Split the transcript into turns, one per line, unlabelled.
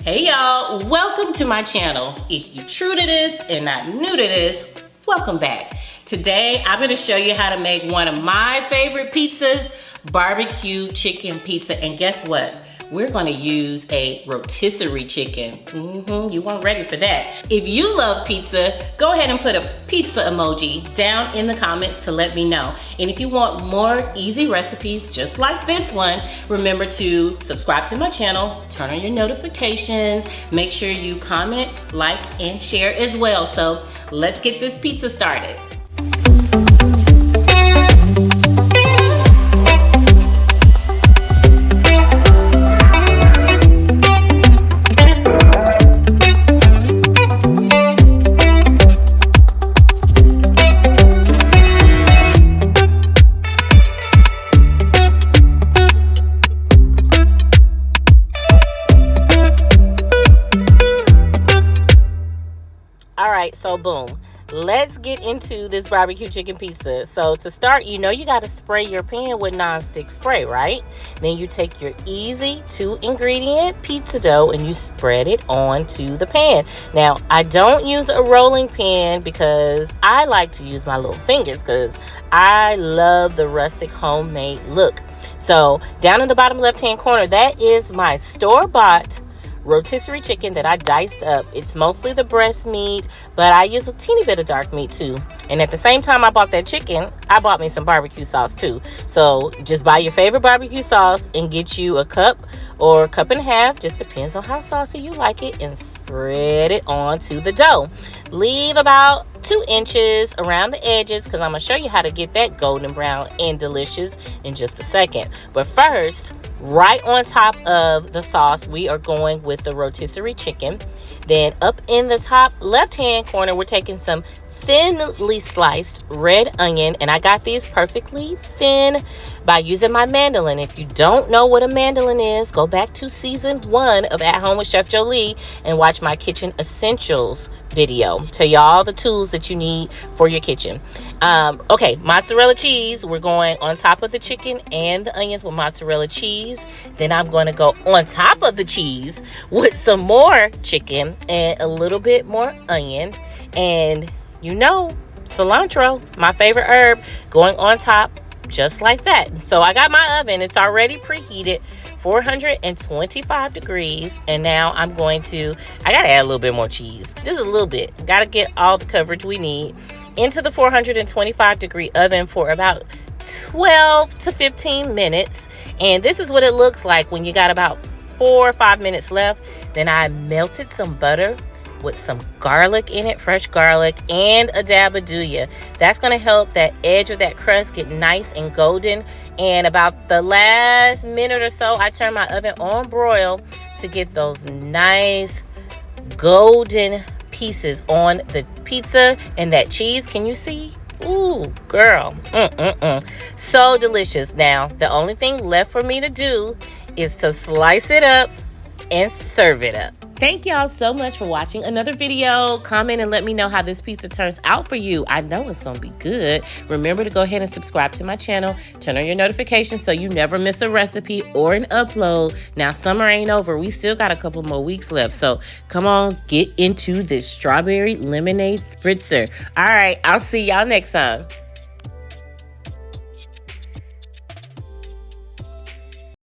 Hey y'all, welcome to my channel. If you're true to this and not new to this, welcome back. Today, I'm gonna show you how to make one of my favorite pizzas, barbecue chicken pizza. And guess what? We're gonna use a rotisserie chicken. You weren't ready for that. If you love pizza, go ahead and put a pizza emoji down in the comments to let me know. And if you want more easy recipes just like this one, remember to subscribe to my channel, turn on your notifications, make sure you comment, like, and share as well. So let's get this pizza started. So boom, let's get into this barbecue chicken pizza. So to start, you know you got to spray your pan with nonstick spray, right? Then you take your easy 2-ingredient pizza dough and you spread it onto the pan. Now, I don't use a rolling pin because I like to use my little fingers because I love the rustic homemade look. So down in the bottom left-hand corner, that is my store-bought rotisserie chicken that I diced up. It's mostly the breast meat, but I use a teeny bit of dark meat too. And at the same time I bought that chicken, I bought me some barbecue sauce too. So just buy your favorite barbecue sauce and get you a cup or a cup and a half, just depends on how saucy you like it, and spread it onto the dough. Leave about 2 inches around the edges because I'm going to show you how to get that golden brown and delicious in just a second. But first, right on top of the sauce, we are going with the rotisserie chicken. Then up in the top left-hand corner, we're taking some thinly sliced red onion, and I got these perfectly thin by using my mandolin. If you don't know what a mandolin is, go back to season 1 of At Home with Chef Jolie and watch my kitchen essentials video. Tell you all the tools that you need for your kitchen. Okay, mozzarella cheese. We're going on top of the chicken and the onions with mozzarella cheese. Then I'm going to go on top of the cheese with some more chicken and a little bit more onion, and you know, cilantro, my favorite herb, going on top just like that. So I got my oven, it's already preheated, 425 degrees, and now I'm going to, I gotta add a little bit more cheese. This is a little bit, gotta get all the coverage we need into the 425 degree oven for about 12 to 15 minutes. And this is what it looks like when you got about 4 or 5 minutes left. Then I melted some butter with some garlic in it, fresh garlic, and a dab of Duya. That's going to help that edge of that crust get nice and golden. And about the last minute or so, I turn my oven on broil to get those nice golden pieces on the pizza and that cheese. Can you see? Ooh, girl. So delicious. Now, the only thing left for me to do is to slice it up and serve it up. Thank y'all so much for watching another video. Comment and let me know how this pizza turns out for you. I know it's gonna be good. Remember to go ahead and subscribe to my channel. Turn on your notifications so you never miss a recipe or an upload. Now, summer ain't over. We still got a couple more weeks left. So come on, get into this strawberry lemonade spritzer. All right, I'll see y'all next time.